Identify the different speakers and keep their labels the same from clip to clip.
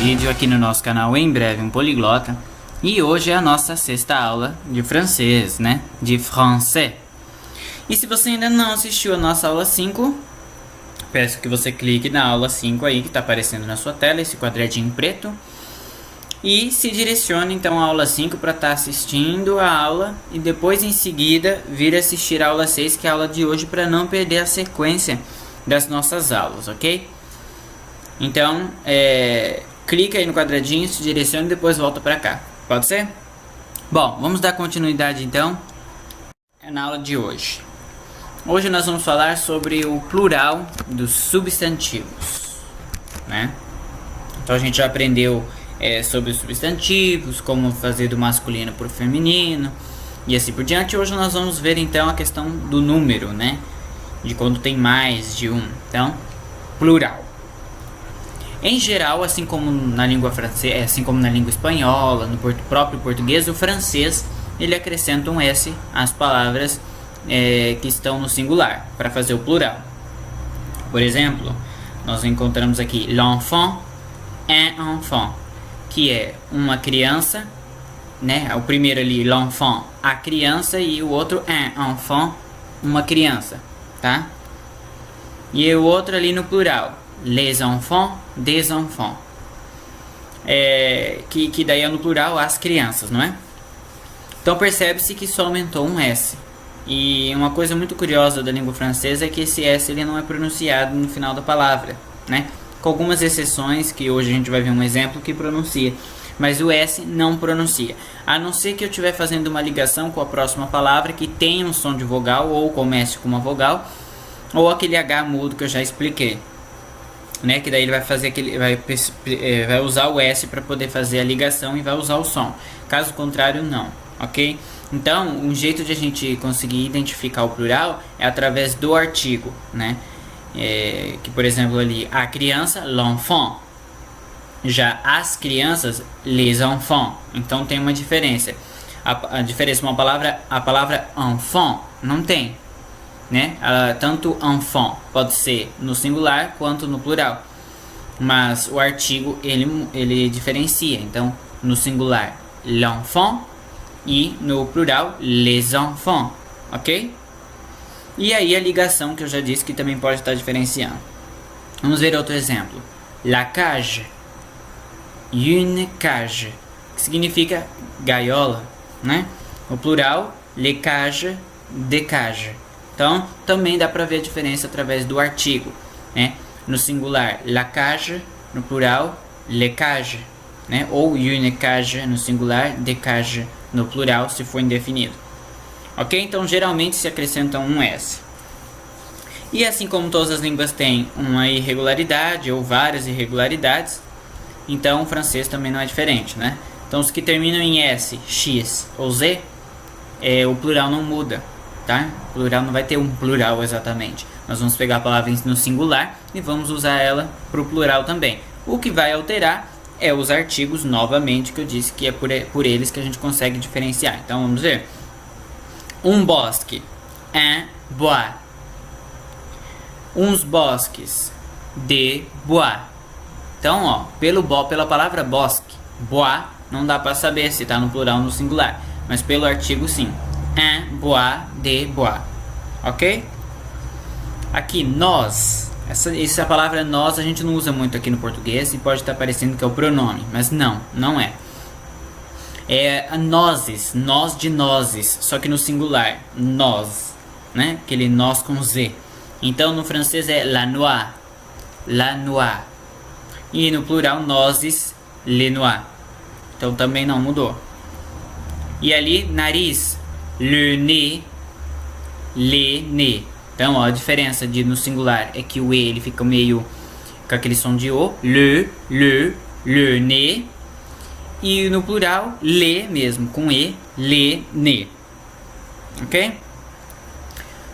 Speaker 1: vídeo aqui no nosso canal Em Breve um Poliglota. E hoje é a nossa sexta aula de francês, né? De français. E se você ainda não assistiu a nossa aula 5, peço que você clique na aula 5 aí que está aparecendo na sua tela, esse quadradinho preto. E se direcione então à aula 5 para estar assistindo a aula e depois em seguida vir assistir a aula 6, que é a aula de hoje, para não perder a sequência das nossas aulas, ok? Então, clica aí no quadradinho, se direcione e depois volta para cá. Pode ser? Bom, vamos dar continuidade então na aula de hoje. Hoje nós vamos falar sobre o plural dos substantivos, né? Então a gente já aprendeu sobre os substantivos, como fazer do masculino para o feminino e assim por diante. Hoje nós vamos ver então a questão do número, né? De quando tem mais de um. Então, plural. Em geral, assim como na língua francesa, assim como na língua espanhola, no próprio português, o francês ele acrescenta um S às palavras que estão no singular para fazer o plural. Por exemplo, nós encontramos aqui l'enfant, un enfant, que é uma criança, né? O primeiro ali, l'enfant, a criança, e o outro un enfant, uma criança, tá? E o outro ali no plural, les enfants, des enfants, que daí é no plural as crianças, não é? Então percebe-se que só aumentou um S. E uma coisa muito curiosa da língua francesa é que esse S ele não é pronunciado no final da palavra, né? Com algumas exceções, que hoje a gente vai ver um exemplo que pronuncia, mas o S não pronuncia, a não ser que eu estiver fazendo uma ligação com a próxima palavra que tenha um som de vogal ou comece com uma vogal, ou aquele H mudo que eu já expliquei, né? Que daí ele vai fazer vai usar o S para poder fazer a ligação e vai usar o som. Caso contrário, não, ok? Então, um jeito de a gente conseguir identificar o plural é através do artigo, né? Que por exemplo ali, a criança, l'enfant. Já as crianças, les enfants. Então tem uma diferença. A diferença, a palavra enfant não tem, né? Tanto enfant pode ser no singular quanto no plural, mas o artigo ele diferencia. Então no singular l'enfant e no plural les enfants, ok? E aí a ligação que eu já disse que também pode estar diferenciando. Vamos ver outro exemplo. La cage, une cage, que significa gaiola, né? O plural, les cages, des cages. Então, também dá para ver a diferença através do artigo, né? No singular, la cage, no plural, les cages, né? Ou une cage no singular, des cages no plural, se for indefinido. Ok? Então, geralmente se acrescenta um S. E assim como todas as línguas têm uma irregularidade ou várias irregularidades, então o francês também não é diferente, né? Então, os que terminam em S, X ou Z, o plural não muda, tá? O plural não vai ter um plural exatamente. Nós vamos pegar a palavra no singular e vamos usar ela para o plural também. O que vai alterar é os artigos, novamente, que eu disse que é por eles que a gente consegue diferenciar. Então, vamos ver. Um bosque, un bois. Uns bosques, des bois. Então, ó, pela palavra bosque, bois, não dá para saber se está no plural ou no singular, mas pelo artigo sim. Un bois, des bois. Ok? Aqui, nós. Essa palavra nós a gente não usa muito aqui no português e pode estar parecendo que é o pronome, mas não é. É nozes, nós de nozes, só que no singular, nós, né? Aquele nós com Z. Então no francês é la noix, la noix. E no plural, nozes, les noix. Então também não mudou. E ali, nariz, le nez, les nez. Então, ó, a diferença no singular é que o E ele fica meio com aquele som de O, le nez. E no plural, le mesmo, com E, les nez. Ok?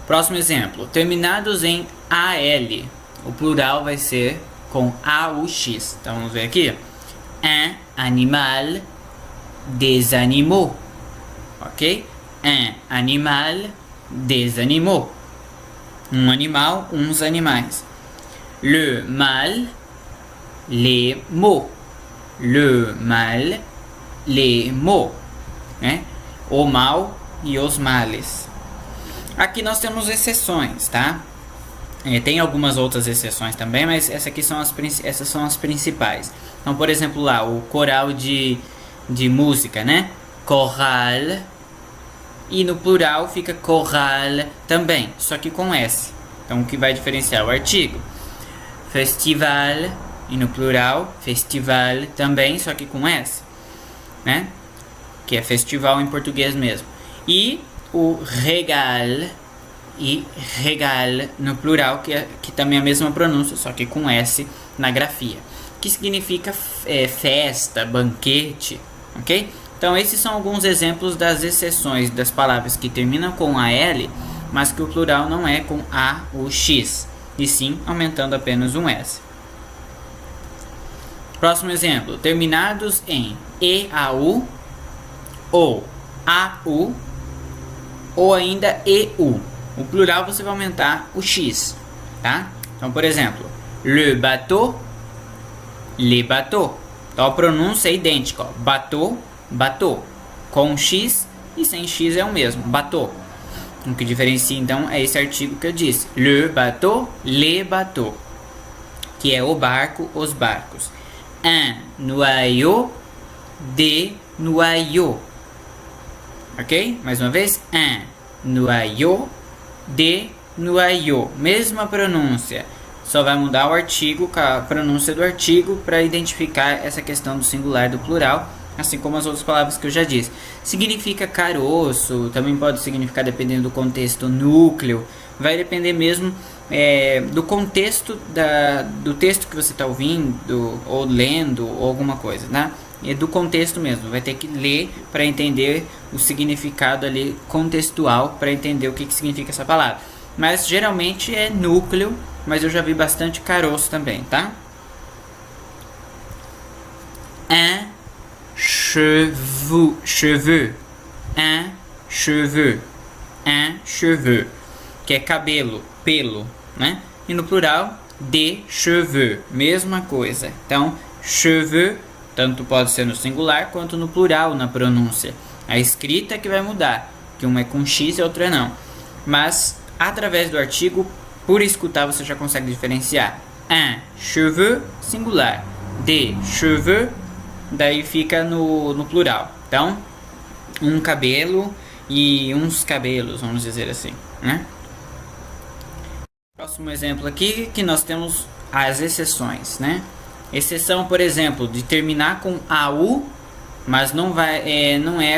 Speaker 1: Próximo exemplo. Terminados em AL, o plural vai ser com AUX. Então, vamos ver aqui. Un animal, des animaux. Ok? Un animal, des animaux. Um animal, uns animais. Le mâle, les mots. le mal, les maux, né? O mal e os males. Aqui nós temos exceções, tá? Tem algumas outras exceções também, mas essas são as principais. Então, por exemplo, lá, o coral de música, né? Choral. E no plural fica choral também, só que com S. Então, o que vai diferenciar? O artigo. Festival. E no plural, festival também, só que com S. Né? Que é festival em português mesmo. E o regal. E regal no plural, que também é a mesma pronúncia, só que com S na grafia. Que significa festa, banquete, ok? Então esses são alguns exemplos das exceções das palavras que terminam com AL, mas que o plural não é com A ou X, e sim aumentando apenas um S. Próximo exemplo, terminados em EAU, ou AU, ou ainda EU. O plural você vai aumentar o X, tá? Então, por exemplo, le bateau, les bateaux. Então a pronúncia é idêntica, ó. Bateau, bateau. Com X e sem X é o mesmo, bateau. O que diferencia então é esse artigo que eu disse, le bateau, les bateaux, que é o barco, os barcos. Un noyau, des noyaux. Ok? Mais uma vez, un noyau, des noyaux. Mesma pronúncia. Só vai mudar o artigo, a pronúncia do artigo, para identificar essa questão do singular e do plural, assim como as outras palavras que eu já disse. Significa caroço, também pode significar, dependendo do contexto, núcleo. Vai depender mesmo do contexto do texto que você está ouvindo, ou lendo, ou alguma coisa, né? É do contexto mesmo, vai ter que ler para entender o significado ali contextual, para entender o que significa essa palavra. Mas geralmente é núcleo, mas eu já vi bastante caroço também, tá? Un cheveu, un cheveu, un cheveu, que é cabelo, pelo, né? E no plural, des cheveux, mesma coisa. Então, cheveux tanto pode ser no singular quanto no plural na pronúncia. A escrita que vai mudar, que uma é com X e a outra não. Mas através do artigo, por escutar você já consegue diferenciar. Un cheveu, singular. Des cheveux, daí fica no plural. Então, um cabelo e uns cabelos, vamos dizer assim, né? Próximo exemplo aqui, que nós temos as exceções, né? Exceção, por exemplo, de terminar com AU, mas não é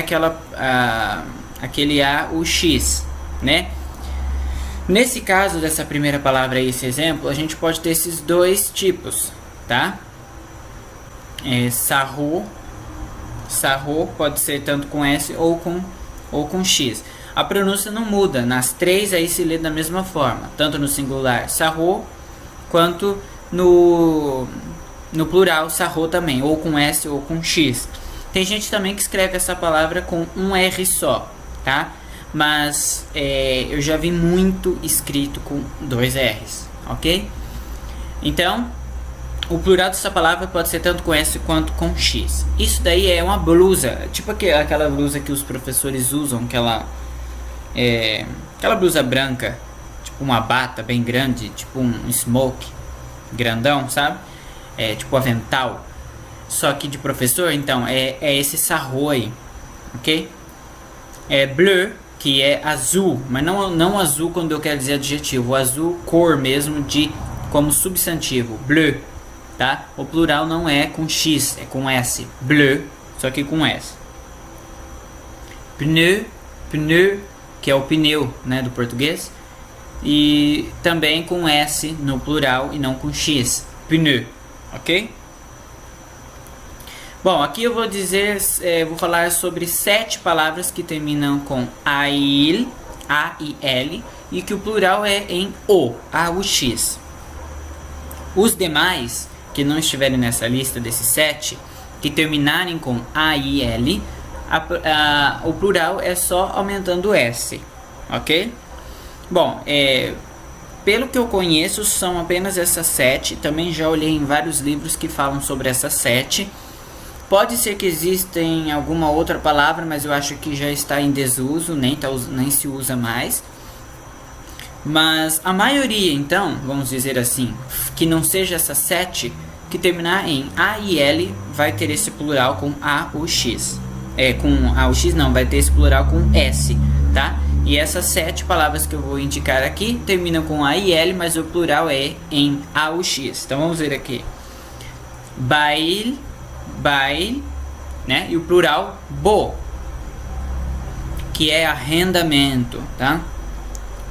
Speaker 1: aquele A, o X, né? Nesse caso dessa primeira palavra aí, esse exemplo, a gente pode ter esses dois tipos, tá? Sarro pode ser tanto com S ou com X. A pronúncia não muda, nas três aí se lê da mesma forma, tanto no singular sarro, quanto no plural sarro também, ou com S ou com X. Tem gente também que escreve essa palavra com um R só, tá? Mas eu já vi muito escrito com dois R's, ok? Então, o plural dessa palavra pode ser tanto com S quanto com X. Isso daí é uma blusa, tipo aquela blusa que os professores usam, aquela blusa branca, tipo uma bata bem grande, tipo um smoke grandão, sabe? Tipo avental, só que de professor. Então é esse sarro aí, ok? Bleu, que é azul, mas não azul quando eu quero dizer adjetivo, o azul cor mesmo, como substantivo, bleu, tá? O plural não é com X, é com S, bleu, só que com S. Pneu, que é o pneu, né, do português, e também com S no plural e não com X, pneu, ok? Bom, aqui eu vou vou falar sobre 7 palavras que terminam com AIL, A-I-L, e que o plural é em O, A-U-X. Os demais, que não estiverem nessa lista desses 7, que terminarem com A-I-L, o plural é só aumentando o S, ok? Bom, pelo que eu conheço, são apenas essas 7. Também já olhei em vários livros que falam sobre essas 7. Pode ser que exista em alguma outra palavra, mas eu acho que já está em desuso, nem se usa mais. Mas a maioria, então, vamos dizer assim, que não seja essa 7, que terminar em A e L, vai ter esse plural com A ou X. Com A ou X não, vai ter esse plural com S, tá? E essas 7 palavras que eu vou indicar aqui terminam com A e L, mas o plural é em A ou X. Então vamos ver aqui. Baile, baile, né? E o plural bo, que é arrendamento, tá?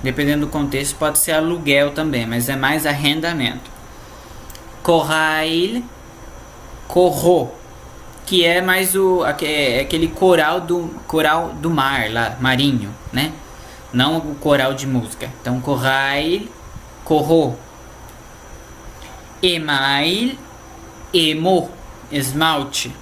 Speaker 1: Dependendo do contexto, pode ser aluguel também, mas é mais arrendamento. Corail, corro, que é mais aquele coral do mar lá, marinho, né? Não o coral de música. Então, corail, corro. Email, emo, esmalte.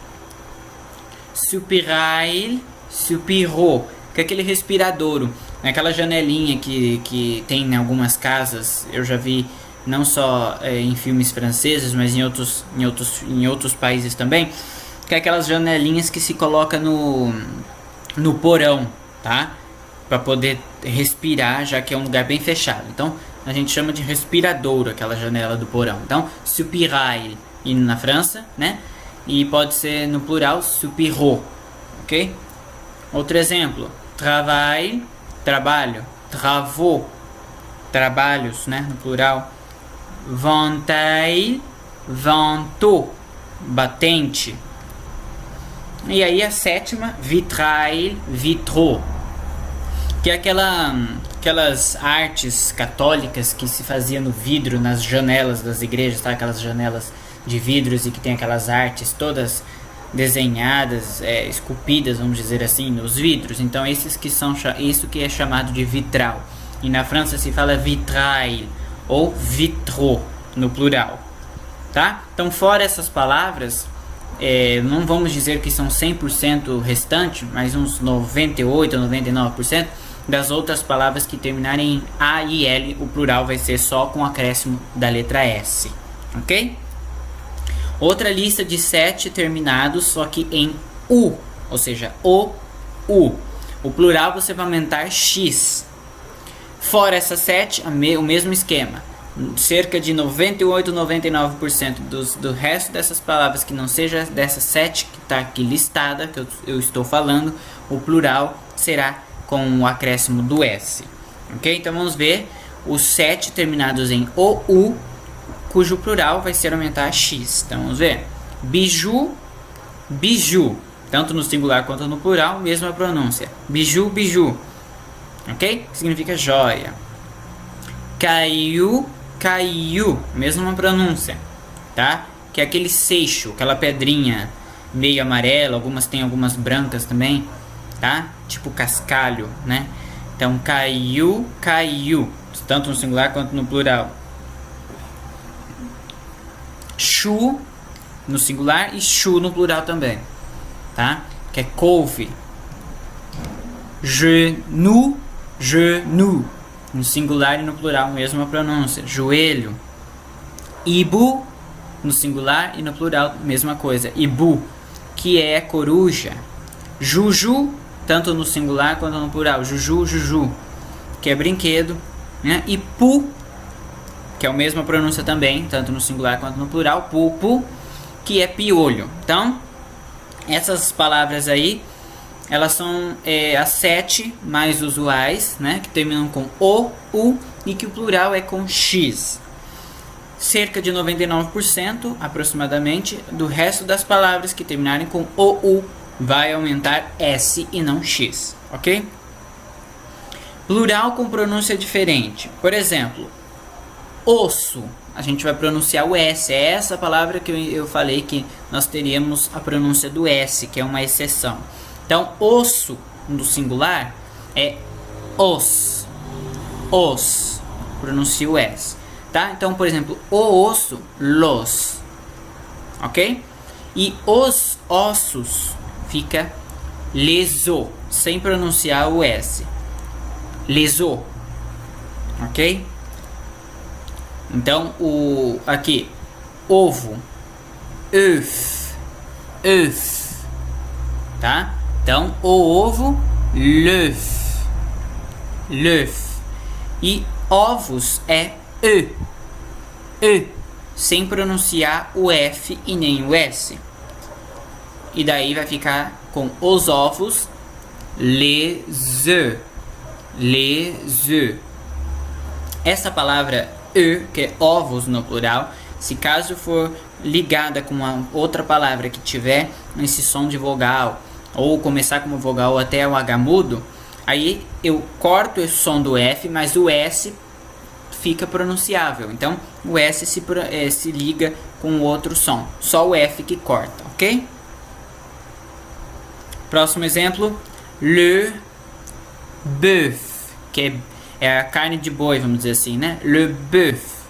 Speaker 1: Supirail, supirou, que é aquele respiradouro, aquela janelinha que tem em algumas casas. Eu já vi não só em filmes franceses, mas em outros países também, que é aquelas janelinhas que se coloca no porão, tá? Para poder respirar, já que é um lugar bem fechado. Então a gente chama de respiradouro aquela janela do porão. Então, supirail na França, né? E pode ser no plural supirou, ok? Outro exemplo, travail, trabalho, travaux, trabalhos, né? No plural. Ventail, ventou, batente. E aí a 7ª, vitrail, vitraux, que é aquelas artes católicas que se fazia no vidro, nas janelas das igrejas, tá? Aquelas janelas de vidros e que tem aquelas artes todas desenhadas, esculpidas, vamos dizer assim, nos vidros. Então isso que é chamado de vitral. E na França se fala vitrail ou vitraux no plural, tá? Então, fora essas palavras, não vamos dizer que são 100% restante, mas uns 98 ou 99% das outras palavras que terminarem em A e L, o plural vai ser só com o acréscimo da letra S, ok? Outra lista de 7 terminados, só que em U, ou seja, o U. O plural você vai aumentar X. Fora essas 7, o mesmo esquema. Cerca de 98, 99% do resto dessas palavras que não seja dessas 7 que está aqui listada, que eu estou falando, o plural será com o acréscimo do S. Ok? Então vamos ver os 7 terminados em OU, cujo plural vai ser aumentar a X. Então vamos ver. Biju, biju. Tanto no singular quanto no plural, mesma pronúncia. Biju, biju. Ok? Significa joia. Caiu, caiu. Mesma pronúncia. Tá? Que é aquele seixo, aquela pedrinha meio amarela. Algumas tem algumas brancas também. Tá? Tipo cascalho, né? Então caiu, caiu. Tanto no singular quanto no plural. Chu no singular e chu no plural também, tá? Que é couve. Genou, genou no singular e no plural, mesma pronúncia. Joelho. Ibu no singular e no plural, mesma coisa. Ibu, que é coruja. Juju, tanto no singular quanto no plural. Juju, juju, que é brinquedo, né? E pu, que é a mesma pronúncia também, tanto no singular quanto no plural, pupu, que é piolho. Então, essas palavras aí, elas são as 7 mais usuais, né, que terminam com o, u, e que o plural é com x. Cerca de 99%, aproximadamente, do resto das palavras que terminarem com o, u, vai aumentar s e não x, ok? Plural com pronúncia diferente. Por exemplo, osso, a gente vai pronunciar o S. É essa palavra que eu falei que nós teríamos a pronúncia do S, que é uma exceção. Então, osso no singular é os. Os. Pronuncia o S. Tá? Então, por exemplo, o osso, los. Ok? E os ossos fica leso, sem pronunciar o S. Leso. Ok? Então, aqui, ovo, œuf, œuf, tá? Então, o ovo, l'œuf, l'œuf. E ovos é e, sem pronunciar o F e nem o S. E daí vai ficar com os ovos, les œufs, les œufs. Essa palavra e, que é ovos no plural, se caso for ligada com uma outra palavra que tiver esse som de vogal, ou começar como vogal até o H mudo, aí eu corto esse som do F, mas o S fica pronunciável. Então o S se liga com o outro som, só o F que corta, ok? Próximo exemplo, le bœuf, que é a carne de boi, vamos dizer assim, né? Le bœuf.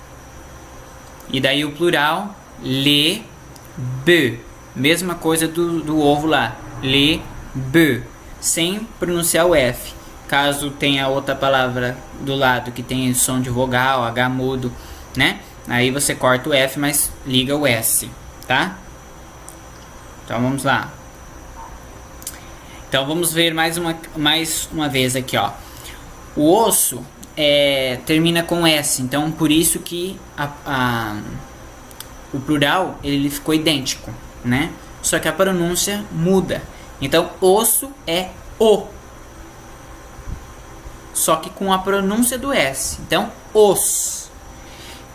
Speaker 1: E daí o plural, les bœufs. Mesma coisa do ovo lá, les bœufs, sem pronunciar o F. Caso tenha outra palavra do lado que tenha som de vogal, H mudo, né? Aí você corta o F, mas liga o S, tá? Então vamos lá. Então vamos ver mais uma vez aqui, ó. O osso termina com S, então por isso que o plural ele ficou idêntico, né? Só que a pronúncia muda. Então osso é o, só que com a pronúncia do S. Então os.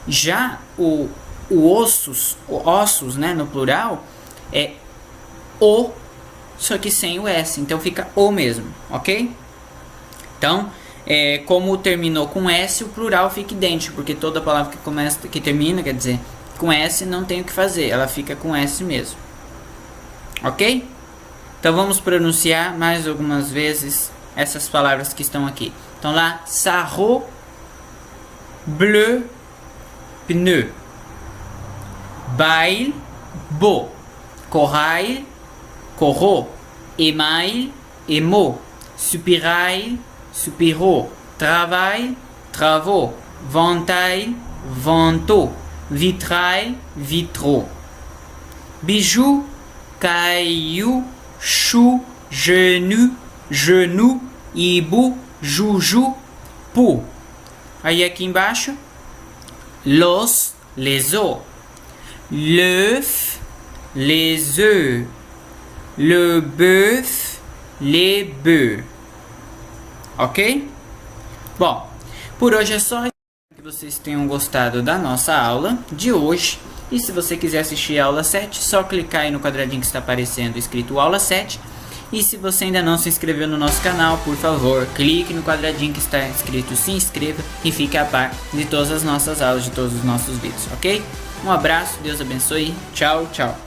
Speaker 1: Já o ossos, né, no plural é o, só que sem o S. Então fica o mesmo, ok? Então como terminou com S, o plural fica idêntico, porque toda palavra que termina, quer dizer, com S não tem o que fazer, ela fica com S mesmo, ok? Então vamos pronunciar mais algumas vezes essas palavras que estão aqui. Então lá, sarrau, bleu, pneu, bail, beau, corail, corot, émail, émaux, soupirail, soupiraux, travail, travaux, ventail, vantaux, vitrail, vitraux, bijou, caillou, chou, genou, genou, hibou, joujou, pou. Aí aqui embaixo, l'os, les os, l'œuf, les œufs, le bœuf, les bœufs. Ok? Bom, por hoje é só. Espero que vocês tenham gostado da nossa aula de hoje. E se você quiser assistir a aula 7, só clicar aí no quadradinho que está aparecendo escrito aula 7. E se você ainda não se inscreveu no nosso canal, por favor, clique no quadradinho que está escrito se inscreva e fique a par de todas as nossas aulas, de todos os nossos vídeos, ok? Um abraço, Deus abençoe, tchau, tchau.